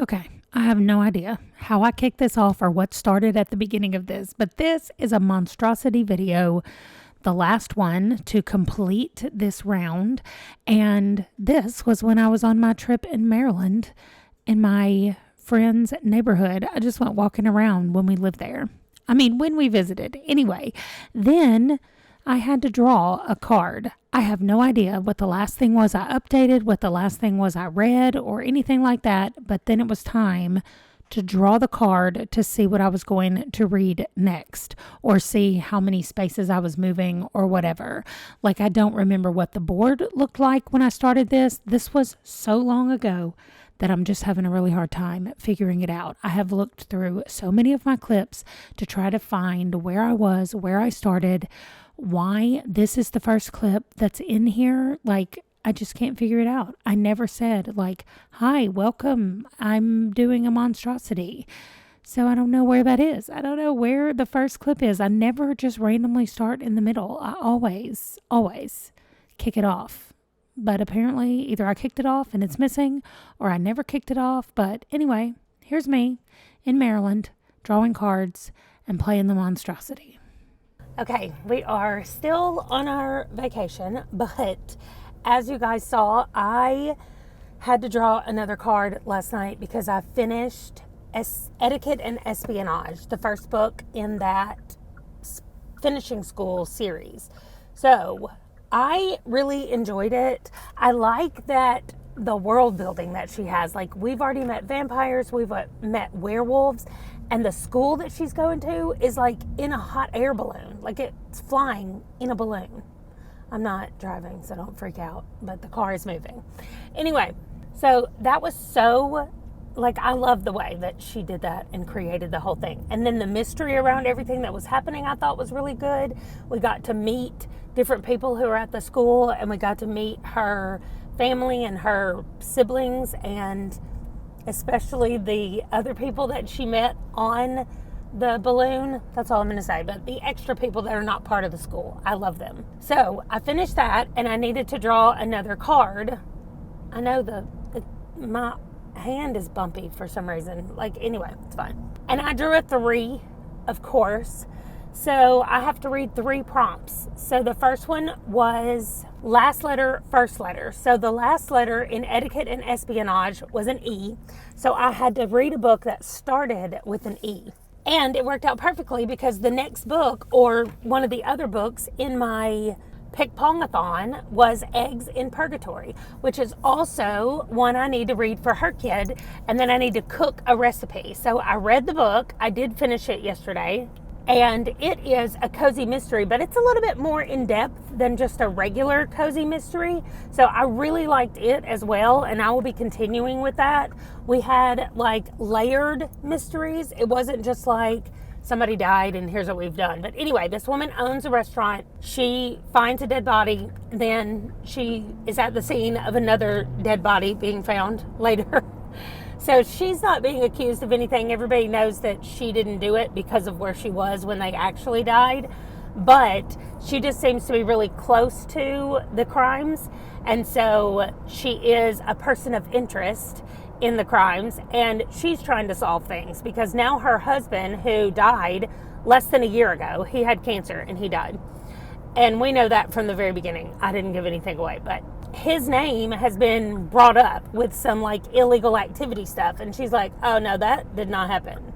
Okay, I have no idea how I kicked this off or what started at the beginning of this, but this is a Monstrosity video, the last one to complete this round. And this was when I was on my trip in Maryland in my friend's neighborhood. I just went walking around when we lived there. When we visited. Anyway, then I had to draw a card. I have no idea what the last thing was I updated, what the last thing was I read, or anything like that. But then it was time to draw the card to see what I was going to read next, or see how many spaces I was moving or whatever. Like, I don't remember what the board looked like when I started this. This was so long ago that I'm just having a really hard time figuring it out. I have looked through so many of my clips to try to find where I was, where I started, why this is the first clip that's in here. Like, I just can't figure it out. I never said, like, hi, welcome, I'm doing a monstrosity. So I don't know where that is. I don't know where the first clip is. I never just randomly start in the middle. I always kick it off. But apparently either I kicked it off and it's missing, or I never kicked it off. But anyway, here's me in Maryland drawing cards and playing the monstrosity. Okay, we are still on our vacation, but as you guys saw, I had to draw another card last night because I finished Etiquette and Espionage, the first book in that finishing school series. So I really enjoyed it. I like that the world building that she has. Like, we've already met vampires, we've met werewolves, and the school that she's going to is like in a hot air balloon. Like, it's flying in a balloon. I'm not driving, so don't freak out, but the car is moving. Anyway, so that was so, like, I love the way that she did that and created the whole thing. And then the mystery around everything that was happening, I thought was really good. We got to meet different people who are at the school, and we got to meet her family and her siblings, and especially the other people that she met on the balloon. That's all I'm going to say. But the extra people that are not part of the school, I love them. So I finished that, and I needed to draw another card. I know my hand is bumpy for some reason. Like, anyway, it's fine. And I drew a 3, of course. So I have to read 3 prompts. So the first one was last letter, first letter. So the last letter in Etiquette and Espionage was an E. So I had to read a book that started with an E. And it worked out perfectly because the next book, or one of the other books in my Pick-Pong-a-thon, was Eggs in Purgatory, which is also one I need to read for her kid. And then I need to cook a recipe. So I read the book. I did finish it yesterday. And it is a cozy mystery, but it's a little bit more in-depth than just a regular cozy mystery. So I really liked it as well, and I will be continuing with that. We had, like, layered mysteries. It wasn't just like somebody died and here's what we've done. But anyway, this woman owns a restaurant. She finds a dead body. Then she is at the scene of another dead body being found later. So she's not being accused of anything. Everybody knows that she didn't do it because of where she was when they actually died. But she just seems to be really close to the crimes. And so she is a person of interest in the crimes. And she's trying to solve things because now her husband, who died less than a year ago, he had cancer and he died. And we know that from the very beginning. I didn't give anything away, but his name has been brought up with some, like, illegal activity stuff. And she's like, oh no, that did not happen.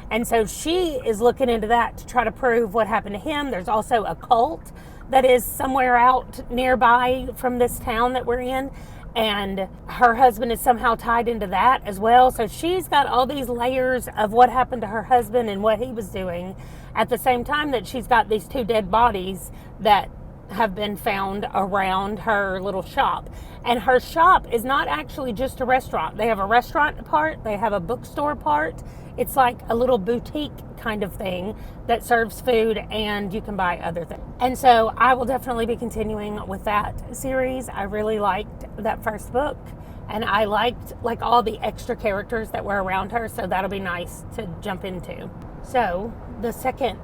And so she is looking into that to try to prove what happened to him. There's also a cult that is somewhere out nearby from this town that we're in. And her husband is somehow tied into that as well. So she's got all these layers of what happened to her husband and what he was doing, at the same time that she's got these 2 dead bodies that have been found around her little shop. And her shop is not actually just a restaurant. They have a restaurant part, they have a bookstore part. It's like a little boutique kind of thing that serves food, and you can buy other things. And so I will definitely be continuing with that series. I really liked that first book, and I liked, like, all the extra characters that were around her, so that'll be nice to jump into. So the second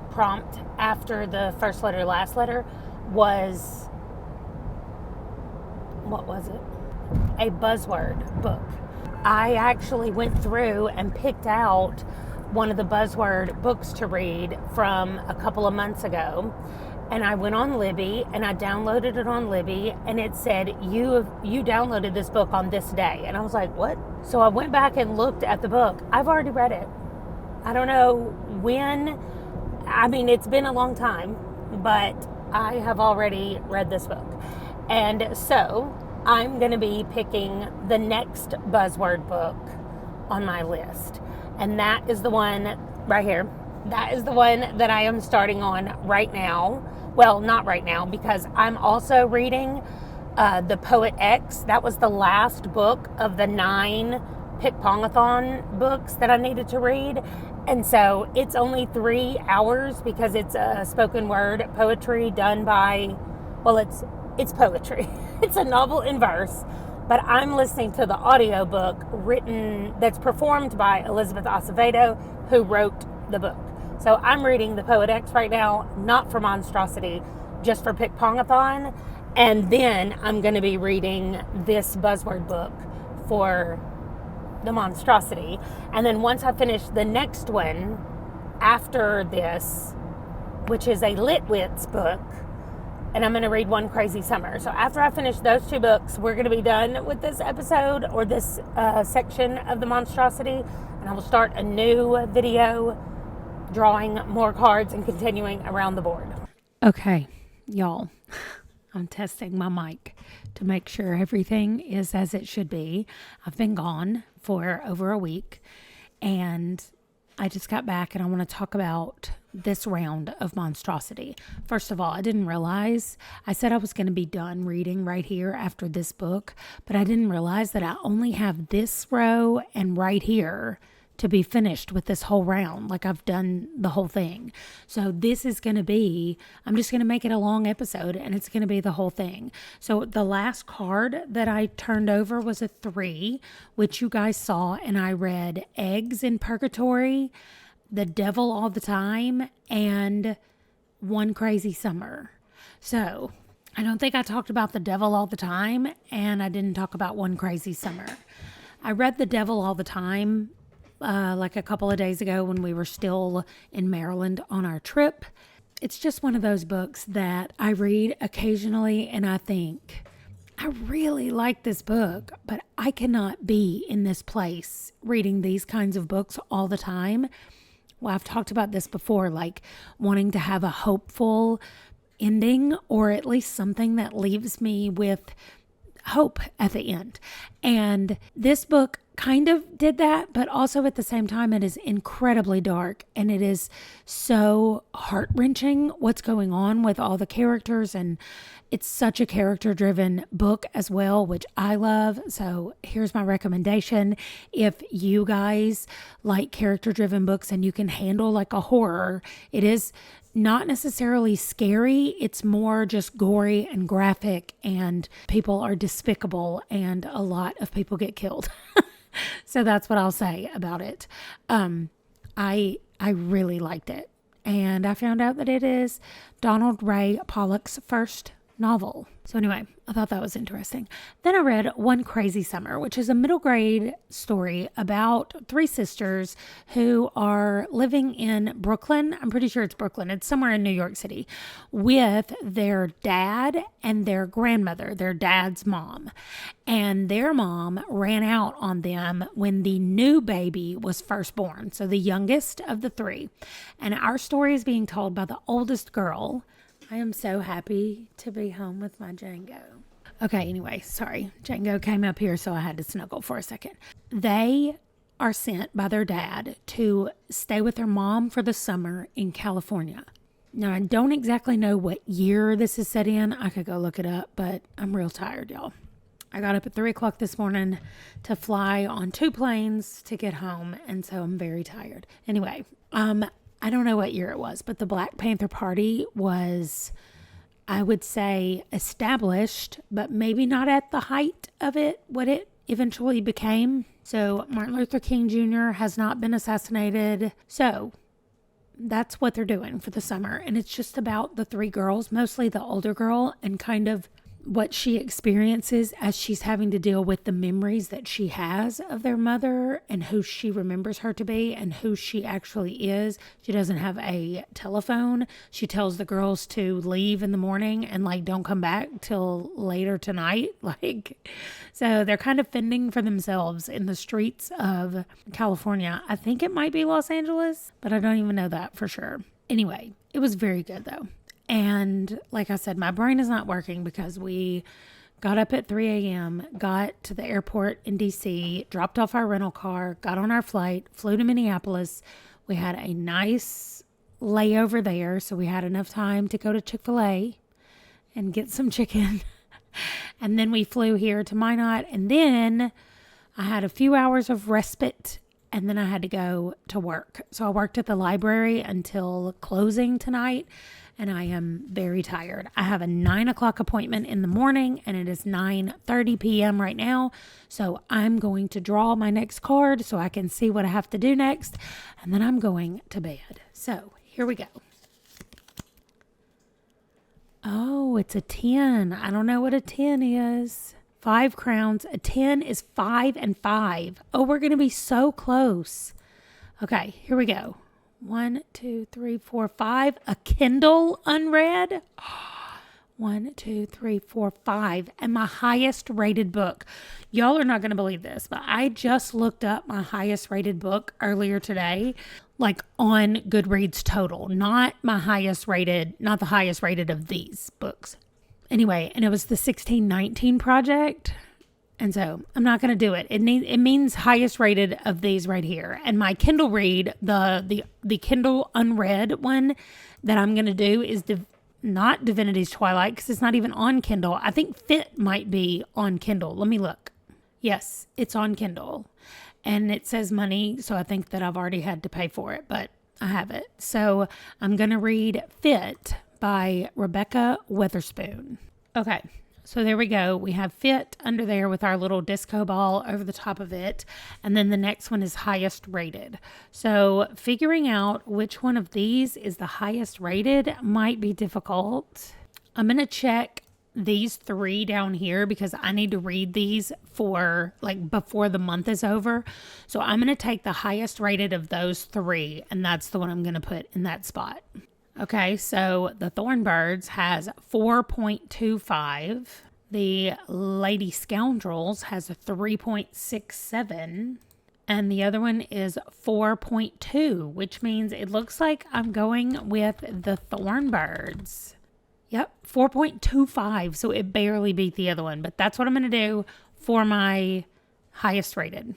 prompt after the first letter, last letter was, what was it? A buzzword book. I actually went through and picked out one of the buzzword books to read from a couple of months ago. And I went on Libby and I downloaded it on Libby, and it said, you downloaded this book on this day. And I was like, what? So I went back and looked at the book. I've already read it. I don't know when. I mean, it's been a long time, but I have already read this book. And so I'm going to be picking the next buzzword book on my list. And that is the one right here. That is the one that I am starting on right now. Well, not right now, because I'm also reading The Poet X. That was the last book of the 9 Pick-Pongathon books that I needed to read. And so it's only 3 hours because it's a spoken word poetry done by, well, it's poetry. It's a novel in verse, but I'm listening to the audiobook that's performed by Elizabeth Acevedo, who wrote the book. So I'm reading The Poet X right now, not for Monstrosity, just for Pick-Pongathon. And then I'm going to be reading this buzzword book for the Monstrosity. And then once I finish the next one after this, which is a Litwits book, and I'm going to read One Crazy Summer. So after I finish those 2 books, we're going to be done with this episode or this section of the Monstrosity. And I will start a new video drawing more cards and continuing around the board. Okay, y'all, I'm testing my mic to make sure everything is as it should be. I've been gone for over a week, and I just got back, and I want to talk about this round of Monstrosity. First of all, I didn't realize, I said I was going to be done reading right here after this book, but I didn't realize that I only have this row and right here to be finished with this whole round. Like, I've done the whole thing. So this is going to be, I'm just going to make it a long episode, and it's going to be the whole thing. So the last card that I turned over was a 3, which you guys saw, and I read Eggs in Purgatory, The Devil All the Time, and One Crazy Summer. So I don't think I talked about The Devil All the Time, and I didn't talk about One Crazy Summer. I read The Devil All the Time like a couple of days ago when we were still in Maryland on our trip. It's just one of those books that I read occasionally and I think, I really like this book, but I cannot be in this place reading these kinds of books all the time. Well, I've talked about this before, like wanting to have a hopeful ending, or at least something that leaves me with hope at the end. And this book kind of did that, but also at the same time, it is incredibly dark, and it is so heart-wrenching what's going on with all the characters, and it's such a character-driven book as well, which I love. So here's my recommendation. If you guys like character-driven books and you can handle like a horror, it is not necessarily scary. It's more just gory and graphic, and people are despicable, and a lot of people get killed. So that's what I'll say about it. I really liked it, and I found out that it is Donald Ray Pollock's first novel. So anyway, I thought that was interesting. Then I read One Crazy Summer, which is a middle grade story about 3 sisters who are living in Brooklyn. I'm pretty sure it's Brooklyn. It's somewhere in New York City, with their dad and their grandmother, their dad's mom. And their mom ran out on them when the new baby was first born. So the youngest of the 3. And our story is being told by the oldest girl. I am so happy to be home with my Django. Okay, anyway, sorry. Django came up here, so I had to snuggle for a second. They are sent by their dad to stay with their mom for the summer in California. Now, I don't exactly know what year this is set in. I could go look it up, but I'm real tired, y'all. I got up at 3 o'clock this morning to fly on 2 planes to get home, and so I'm very tired. Anyway, I don't know what year it was, but the Black Panther Party was, I would say, established, but maybe not at the height of it, what it eventually became. So Martin Luther King Jr. has not been assassinated. So that's what they're doing for the summer. And it's just about the 3 girls, mostly the older girl, and kind of what she experiences as she's having to deal with the memories that she has of their mother and who she remembers her to be and who she actually is. She doesn't have a telephone. She tells the girls to leave in the morning and like don't come back till later tonight. So they're kind of fending for themselves in the streets of California. I think it might be Los Angeles, but I don't even know that for sure. Anyway, it was very good though. And like I said, my brain is not working because we got up at 3 a.m., got to the airport in DC, dropped off our rental car, got on our flight, flew to Minneapolis. We had a nice layover there, so we had enough time to go to Chick-fil-A and get some chicken. And then we flew here to Minot, and then I had a few hours of respite, and then I had to go to work. So I worked at the library until closing tonight, and I am very tired. I have a 9 o'clock appointment in the morning, and it is 9:30 p.m. right now. So I'm going to draw my next card so I can see what I have to do next, and then I'm going to bed. So here we go. Oh, it's a 10. I don't know what a 10 is. 5 crowns. A 10 is 5 and 5. Oh, we're going to be so close. Okay, here we go. 1, 2, 3, 4, 5. A Kindle unread. 1, 2, 3, 4, 5. And my highest rated book. Y'all are not going to believe this, but I just looked up my highest rated book earlier today, like on Goodreads total, not the highest rated of these books. Anyway, and it was the 1619 Project. And so I'm not going to do it. It means highest rated of these right here. And my Kindle read, the Kindle unread one that I'm going to do is not Divinity's Twilight, because it's not even on Kindle. I think Fit might be on Kindle. Let me look. Yes, it's on Kindle. And it says money, so I think that I've already had to pay for it, but I have it. So I'm going to read Fit by Rebecca Weatherspoon. Okay. So there we go. We have Fit under there with our little disco ball over the top of it. And then the next one is highest rated. So figuring out which one of these is the highest rated might be difficult. I'm going to check these 3 down here because I need to read these for before the month is over. So I'm going to take the highest rated of those 3, and that's the one I'm going to put in that spot. Okay, so the Thorn Birds has 4.25. The Lady Scoundrels has a 3.67. And the other one is 4.2, which means it looks like I'm going with the Thorn Birds. Yep, 4.25, so it barely beat the other one. But that's what I'm going to do for my highest rated.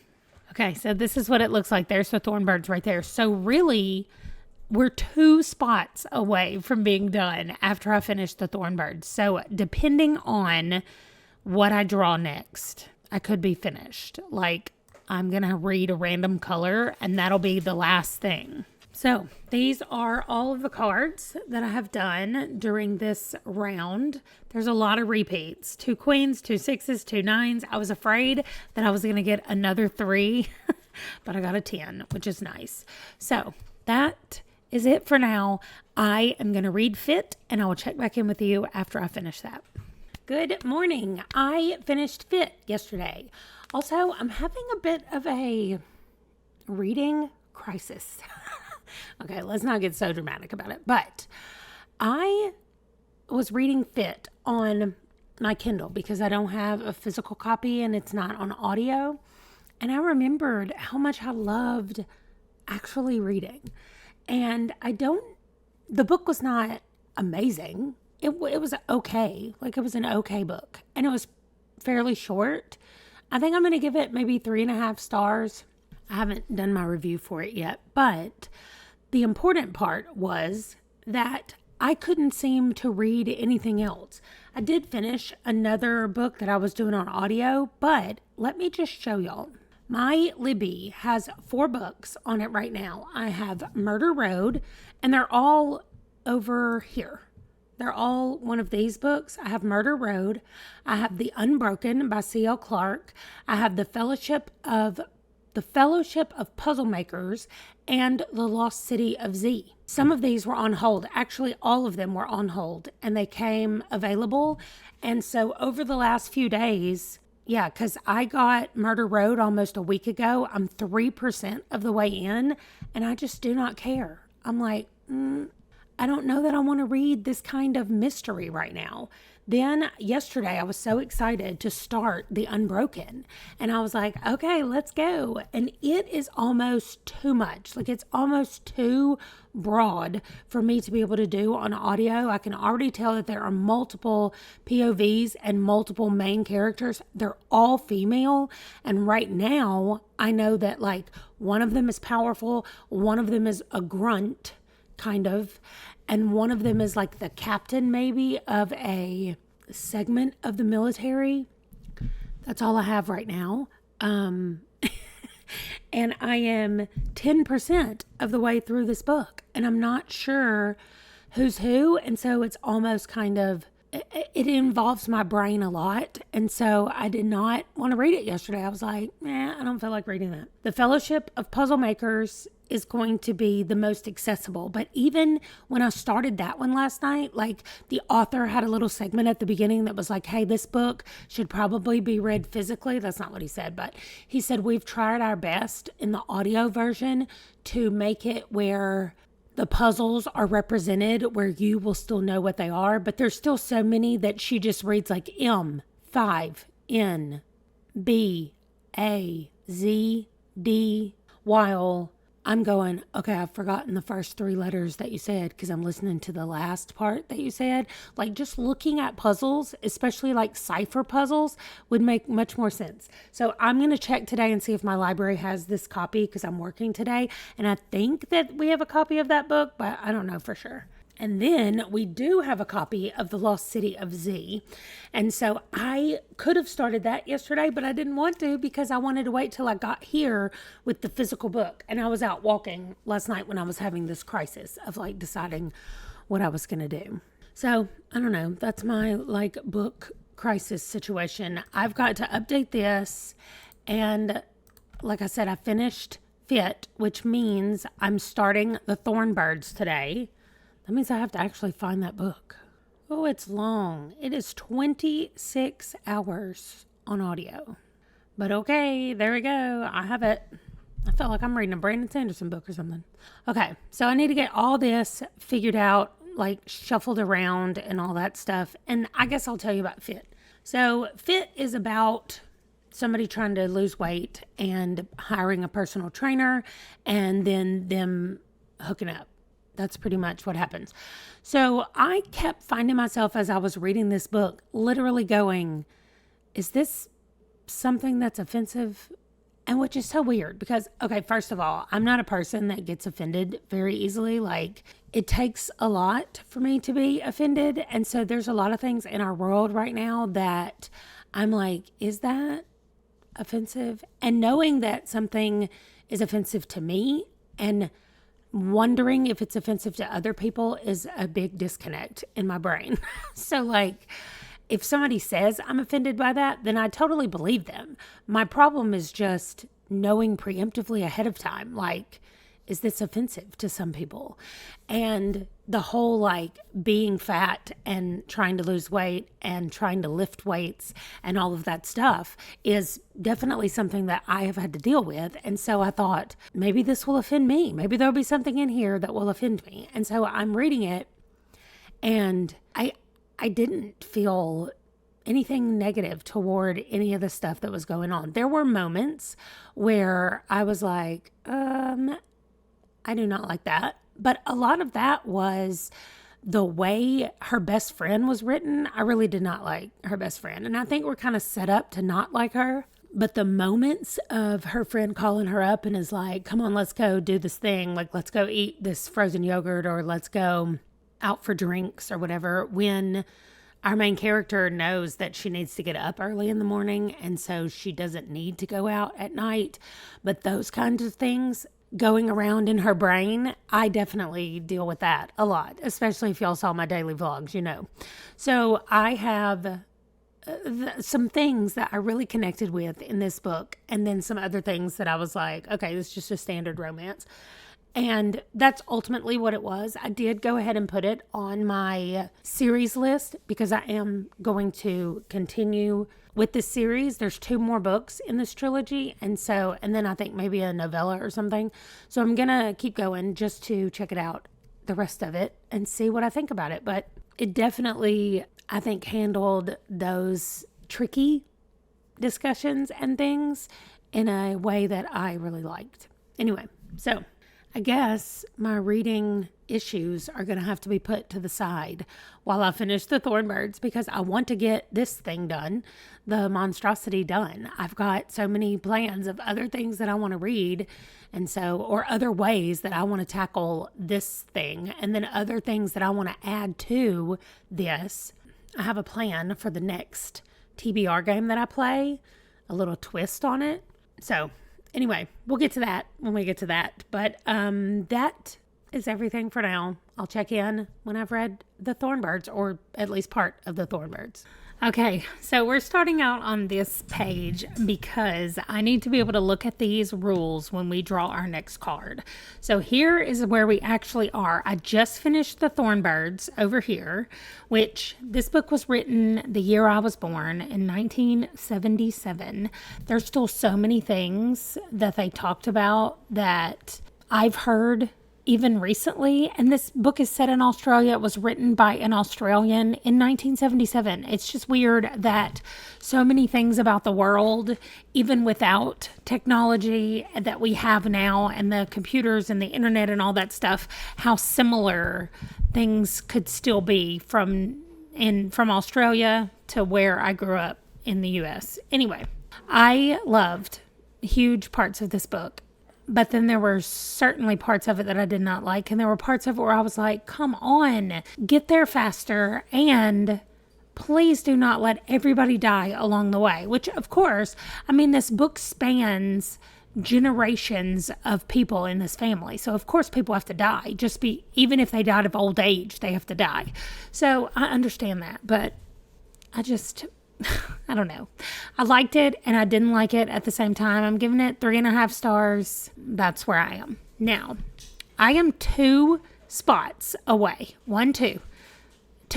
Okay, so this is what it looks like. There's the Thorn Birds right there. So really, we're 2 spots away from being done after I finish the Thorn Birds. So depending on what I draw next, I could be finished. I'm going to read a random color, and that'll be the last thing. So these are all of the cards that I have done during this round. There's a lot of repeats. 2 queens, 2 sixes, 2 nines. I was afraid that I was going to get another 3, but I got a 10, which is nice. So that is it for now. I am going to read Fit, and I will check back in with you after I finish that. Good morning. I finished Fit yesterday. Also, I'm having a bit of a reading crisis. Okay, let's not get so dramatic about it. But I was reading Fit on my Kindle because I don't have a physical copy and it's not on audio. And I remembered how much I loved actually reading. And the book was not amazing. It was okay. It was an okay book. And it was fairly short. I think I'm going to give it maybe 3.5 stars. I haven't done my review for it yet. But the important part was that I couldn't seem to read anything else. I did finish another book that I was doing on audio. But let me just show y'all. My Libby has 4 books on it right now. I have Murder Road, and they're all over here. They're all one of these books. I have Murder Road. I have The Unbroken by C.L. Clarke. I have The Fellowship of The Fellowship of Puzzle Makers, and The Lost City of Z. Some of these were on hold. Actually, all of them were on hold, and they came available. And so over the last few days, yeah, because I got Murder Road almost a week ago. I'm 3% of the way in, and I just do not care. I'm like, I don't know that I want to read this kind of mystery right now. Then yesterday, I was so excited to start The Unbroken. And I was like, okay, let's go. And it is almost too much. Like, it's almost too broad for me to be able to do on audio. I can already tell that there are multiple POVs and multiple main characters. They're all female. And right now, I know that, like, one of them is powerful. One of them is a grunt, kind of. And one of them is like the captain, maybe, of a segment of the military. That's all I have right now. And I am 10% of the way through this book. And I'm not sure who's who. And so it's almost kind of, it involves my brain a lot. And so I did not want to read it yesterday. I was like, I don't feel like reading that. The Fellowship of Puzzle Makers is going to be the most accessible. But even when I started that one last night, like, the author had a little segment at the beginning that was like, hey, this book should probably be read physically. That's not what he said, but he said, we've tried our best in the audio version to make it where the puzzles are represented, where you will still know what they are. But there's still so many that she just reads like M, 5, N, B, A, Z, D, while I'm going, okay, I've forgotten the first 3 letters that you said because I'm listening to the last part that you said. Like, just looking at puzzles, especially like cipher puzzles, would make much more sense. So I'm going to check today and see if my library has this copy because I'm working today. And I think that we have a copy of that book, but I don't know for sure. And then we do have a copy of The Lost City of Z. And so I could have started that yesterday, but I didn't want to because I wanted to wait till I got here with the physical book. And I was out walking last night when I was having this crisis of like deciding what I was going to do. So I don't know. That's my like book crisis situation. I've got to update this. And like I said, I finished Fit, which means I'm starting the Thorn Birds today. That means I have to actually find that book. Oh, it's long. It is 26 hours on audio. But okay, there we go. I have it. I felt like I'm reading a Brandon Sanderson book or something. Okay, so I need to get all this figured out, like shuffled around and all that stuff. And I guess I'll tell you about Fit. So Fit is about somebody trying to lose weight and hiring a personal trainer and then them hooking up. That's pretty much what happens. So I kept finding myself as I was reading this book, literally going, is this something that's offensive? And which is so weird because, okay, first of all, I'm not a person that gets offended very easily. Like, it takes a lot for me to be offended. And so there's a lot of things in our world right now that I'm like, is that offensive? And knowing that something is offensive to me and wondering if it's offensive to other people is a big disconnect in my brain. So like, if somebody says I'm offended by that, then I totally believe them. My problem is just knowing preemptively ahead of time, like, is this offensive to some people? And the whole like being fat and trying to lose weight and trying to lift weights and all of that stuff is definitely something that I have had to deal with. And so I thought, maybe this will offend me. Maybe there'll be something in here that will offend me. And so I'm reading it and I didn't feel anything negative toward any of the stuff that was going on. There were moments where I was like, I do not like that. But a lot of that was the way her best friend was written. I really did not like her best friend. And I think we're kind of set up to not like her. But the moments of her friend calling her up and is like, come on, let's go do this thing. Like, let's go eat this frozen yogurt or let's go out for drinks or whatever. When our main character knows that she needs to get up early in the morning. And so she doesn't need to go out at night. But those kinds of things going around in her brain, I definitely deal with that a lot, especially if y'all saw my daily vlogs, you know. So I have some things that I really connected with in this book, and then some other things that I was like, okay, this is just a standard romance. And that's ultimately what it was. I did go ahead and put it on my series list because I am going to continue with this series. There's 2 more books in this trilogy. And then I think maybe a novella or something. So I'm going to keep going just to check it out, the rest of it, and see what I think about it. But it definitely, I think, handled those tricky discussions and things in a way that I really liked. Anyway, so I guess my reading issues are going to have to be put to the side while I finish the Thorn Birds, because I want to get this thing done, the Monstrosity done. I've got so many plans of other things that I want to read, or other ways that I want to tackle this thing, and then other things that I want to add to this. I have a plan for the next TBR game that I play, a little twist on it. So anyway, we'll get to that when we get to that. But that is everything for now. I'll check in when I've read the Thorn Birds, or at least part of the Thorn Birds. Okay, so we're starting out on this page because I need to be able to look at these rules when we draw our next card. So here is where we actually are. I just finished the Thorn Birds over here, which this book was written the year I was born, in 1977. There's still so many things that they talked about that I've heard even recently, and this book is set in Australia. It was written by an Australian in 1977. It's just weird that so many things about the world, even without technology that we have now and the computers and the internet and all that stuff, how similar things could still be from Australia to where I grew up in the US. Anyway, I loved huge parts of this book. But then there were certainly parts of it that I did not like. And there were parts of it where I was like, come on, get there faster. And please do not let everybody die along the way. Which, of course, I mean, this book spans generations of people in this family. So, of course, people have to die. Even if they died of old age, they have to die. So I understand that. But I don't know. I liked it and I didn't like it at the same time. I'm giving it 3.5 stars. That's where I am. Now, I am 2 spots away. 2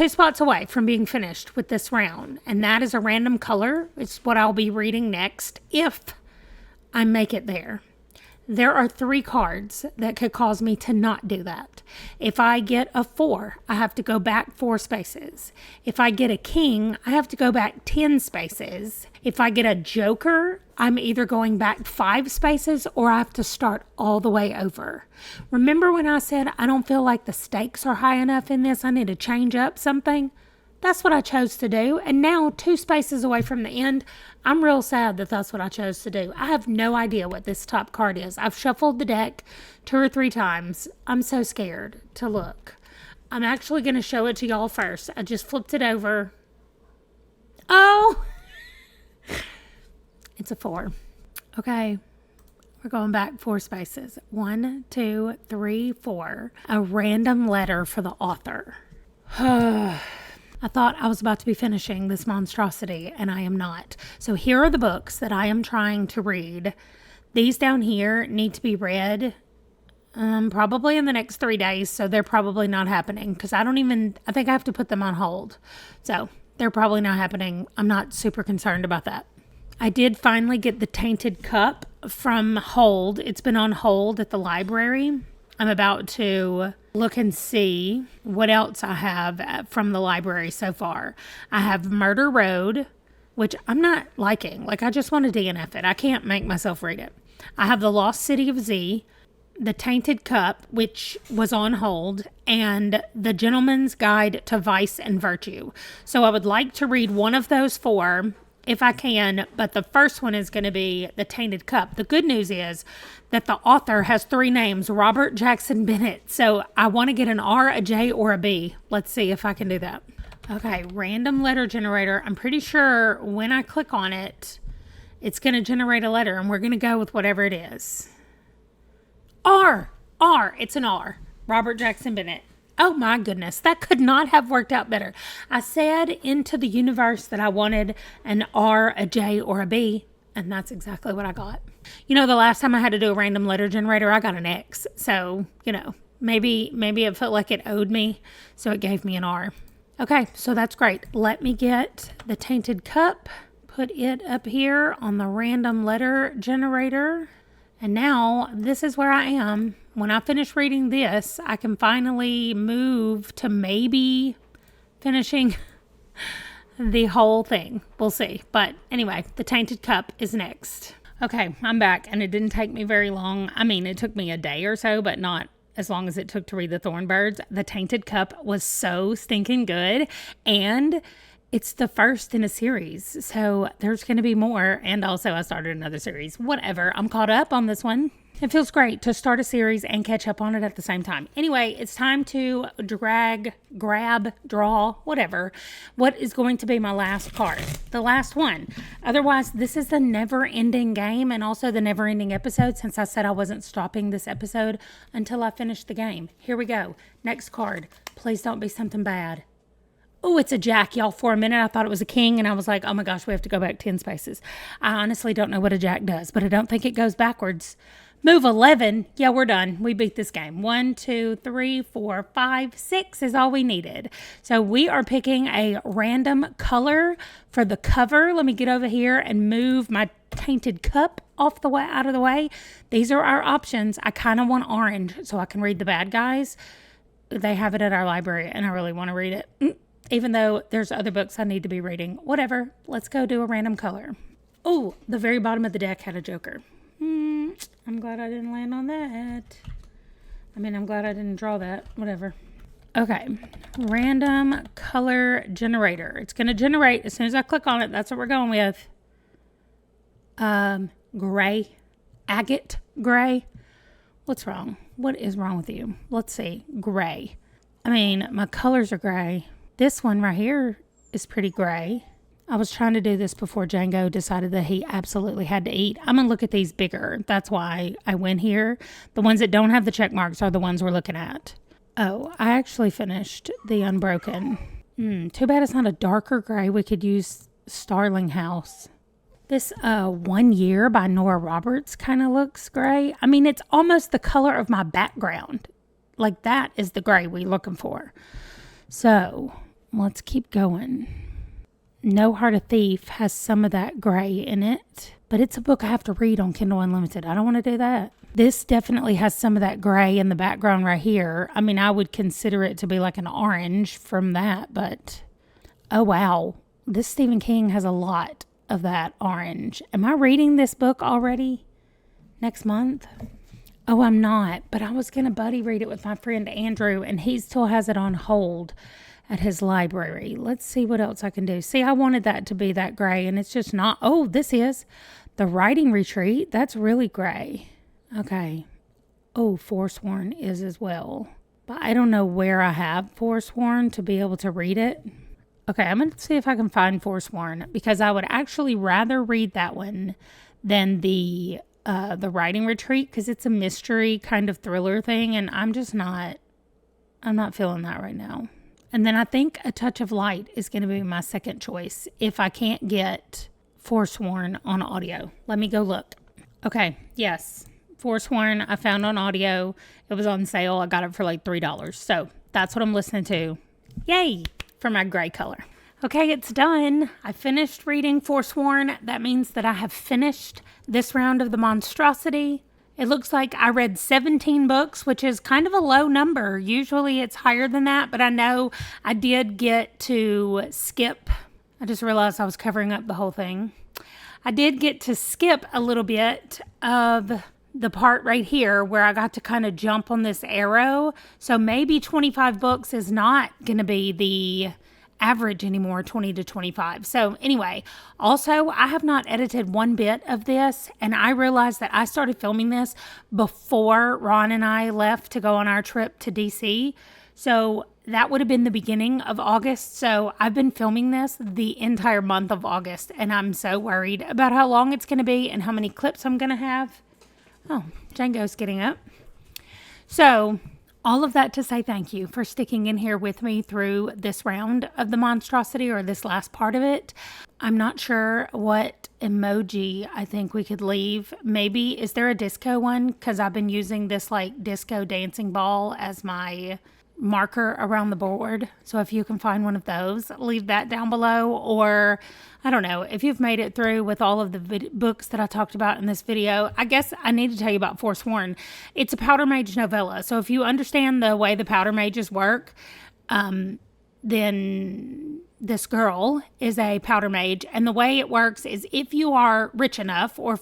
spots away from being finished with this round. And that is a random color. It's what I'll be reading next if I make it there. There are 3 cards that could cause me to not do that. If I get a 4, I have to go back 4 spaces. If I get a king, I have to go back 10 spaces. If I get a joker, I'm either going back 5 spaces or I have to start all the way over. Remember when I said I don't feel like the stakes are high enough in this? I need to change up something? That's what I chose to do. And now 2 spaces away from the end, I'm real sad that that's what I chose to do. I have no idea what this top card is. I've shuffled the deck 2 or 3 times. I'm so scared to look. I'm actually going to show it to y'all first. I just flipped it over. Oh, it's a 4. Okay. We're going back 4 spaces. 1, 2, 3, 4. A random letter for the author. I thought I was about to be finishing this Monstrosity, and I am not. So here are the books that I am trying to read. These down here need to be read probably in the next 3 days, so they're probably not happening because I think I have to put them on hold. So they're probably not happening. I'm not super concerned about that. I did finally get the Tainted Cup from hold. It's been on hold at the library. I'm about to look and see what else I have from the library so far. I have Murder Road, which I'm not liking. I just want to DNF it. I can't make myself read it. I have The Lost City of Z, The Tainted Cup, which was on hold, and The Gentleman's Guide to Vice and Virtue. So I would like to read one of those 4 if I can, but the first one is going to be The Tainted Cup. The good news is that the author has 3 names, Robert Jackson Bennett. So I want to get an R, a J, or a B. Let's see if I can do that. Okay, random letter generator. I'm pretty sure when I click on it, it's going to generate a letter, and we're going to go with whatever it is. R. It's an R. Robert Jackson Bennett. Oh my goodness, that could not have worked out better. I said into the universe that I wanted an R, a J, or a B, and that's exactly what I got. You know, the last time I had to do a random letter generator, I got an X. So, you know, maybe it felt like it owed me, so it gave me an R. Okay, so that's great. Let me get the Tainted Cup, put it up here on the random letter generator. And now this is where I am. When I finish reading this, I can finally move to maybe finishing the whole thing. We'll see. But anyway, the Tainted Cup is next. Okay, I'm back, and it didn't take me very long. I mean, it took me a day or so, but not as long as it took to read the Thorn Birds. The Tainted Cup was so stinking good, and it's the first in a series, so there's going to be more. And also, I started another series. Whatever, I'm caught up on this one. It feels great to start a series and catch up on it at the same time. Anyway, it's time to drag, grab, draw, whatever. What is going to be my last card? The last one. Otherwise, this is the never-ending game and also the never-ending episode, since I said I wasn't stopping this episode until I finished the game. Here we go. Next card. Please don't be something bad. Oh, it's a jack, y'all. For a minute, I thought it was a king, and I was like, oh my gosh, we have to go back 10 spaces. I honestly don't know what a jack does, but I don't think it goes backwards. Move 11. Yeah, we're done. We beat this game. 1, 2, 3, 4, 5, 6 is all we needed. So we are picking a random color for the cover. Let me get over here and move my Tainted Cup out of the way. These are our options. I kind of want orange so I can read the bad guys. They have it at our library, and I really want to read it. Even though there's other books I need to be reading. Whatever. Let's go do a random color. Oh, the very bottom of the deck had a joker. I'm glad I didn't land on that. I mean, I'm glad I didn't draw that. Whatever. Okay. Random color generator. It's going to generate as soon as I click on it. That's what we're going with. Gray. Agate gray. What's wrong? What is wrong with you? Let's see. Gray. I mean, my colors are gray. This one right here is pretty gray. I was trying to do this before Django decided that he absolutely had to eat. I'm going to look at these bigger. That's why I went here. The ones that don't have the check marks are the ones we're looking at. Oh, I actually finished the Unbroken. Too bad it's not a darker gray. We could use Starling House. This 1 Year by Nora Roberts kind of looks gray. I mean, it's almost the color of my background. Like, that is the gray we're looking for. So let's keep going. No Heart of Thief has some of that gray in it, but it's a book I have to read on Kindle Unlimited. I don't want to do that. This definitely has some of that gray in the background right here. I mean, I would consider it to be like an orange from that, but oh wow. This Stephen King has a lot of that orange. Am I reading this book already next month? Oh, I'm not, but I was going to buddy read it with my friend Andrew, and he still has it on hold at his library. Let's see what else I can do. See, I wanted that to be that gray, and it's just not. Oh, this is the Writing Retreat. That's really gray. Okay. Oh, Forsworn is as well. But I don't know where I have Forsworn to be able to read it. Okay, I'm going to see if I can find Forsworn, because I would actually rather read that one than the Writing Retreat, because it's a mystery kind of thriller thing, and I'm not feeling that right now. And then I think A Touch of Light is going to be my second choice if I can't get Forsworn on audio. Let me go look. Okay, yes. Forsworn I found on audio. It was on sale. I got it for like $3. So that's what I'm listening to. Yay! For my gray color. Okay, it's done. I finished reading Forsworn. That means that I have finished this round of the Monstrosity. It looks like I read 17 books, which is kind of a low number. Usually it's higher than that, but I know I did get to skip. I just realized I was covering up the whole thing. I did get to skip a little bit of the part right here where I got to kind of jump on this arrow. So maybe 25 books is not going to be the average anymore, 20 to 25. So anyway, also I have not edited one bit of this, and I realized that I started filming this before Ron and I left to go on our trip to DC. So that would have been the beginning of August. So I've been filming this the entire month of August, and I'm so worried about how long it's going to be and how many clips I'm going to have. Oh, Django's getting up. So all of that to say thank you for sticking in here with me through this round of the monstrosity, or this last part of it. I'm not sure what emoji I think we could leave. Maybe, is there a disco one? Because I've been using this like disco dancing ball as my marker around the board. So if you can find one of those, leave that down below. Or I don't know, if you've made it through with all of the books that I talked about in this video. I guess I need to tell you about Forsworn. It's a Powder Mage novella. So if you understand the way the Powder Mages work, then this girl is a Powder Mage. And the way it works is if you are rich enough, or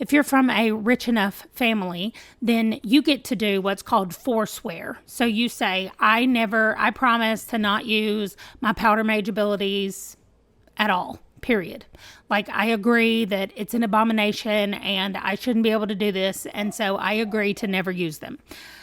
if you're from a rich enough family, then you get to do what's called forswear. So you say, I promise to not use my Powder Mage abilities at all, period. Like, I agree that it's an abomination and I shouldn't be able to do this. And so I agree to never use them.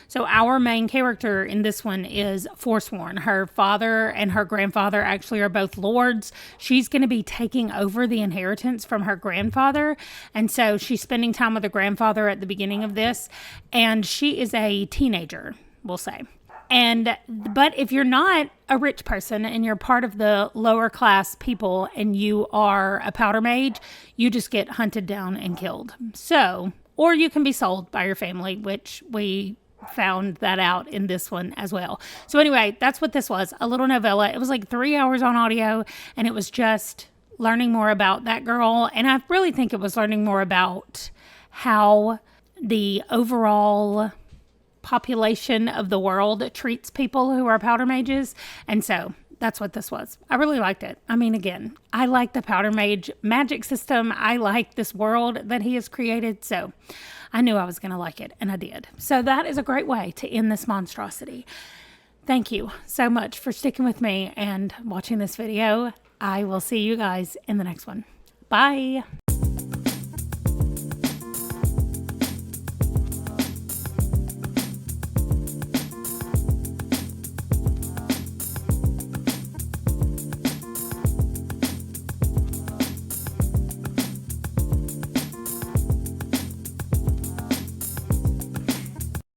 So our main character in this one is Forsworn. Her father and her grandfather actually are both lords. She's going to be taking over the inheritance from her grandfather. And so she's spending time with her grandfather at the beginning of this. And she is a teenager, we'll say. But if you're not a rich person and you're part of the lower class people and you are a Powder Mage, you just get hunted down and killed. So, or you can be sold by your family, which we found that out in this one as well. So anyway, that's what this was, a little novella. It was like 3 hours on audio, and it was just learning more about that girl. And I really think it was learning more about how the overall population of the world treats people who are Powder Mages. And so that's what this was. I really liked it. I mean, again, I like the Powder Mage magic system. I like this world that he has created. So I knew I was going to like it, and I did. So that is a great way to end this monstrosity. Thank you so much for sticking with me and watching this video. I will see you guys in the next one. Bye.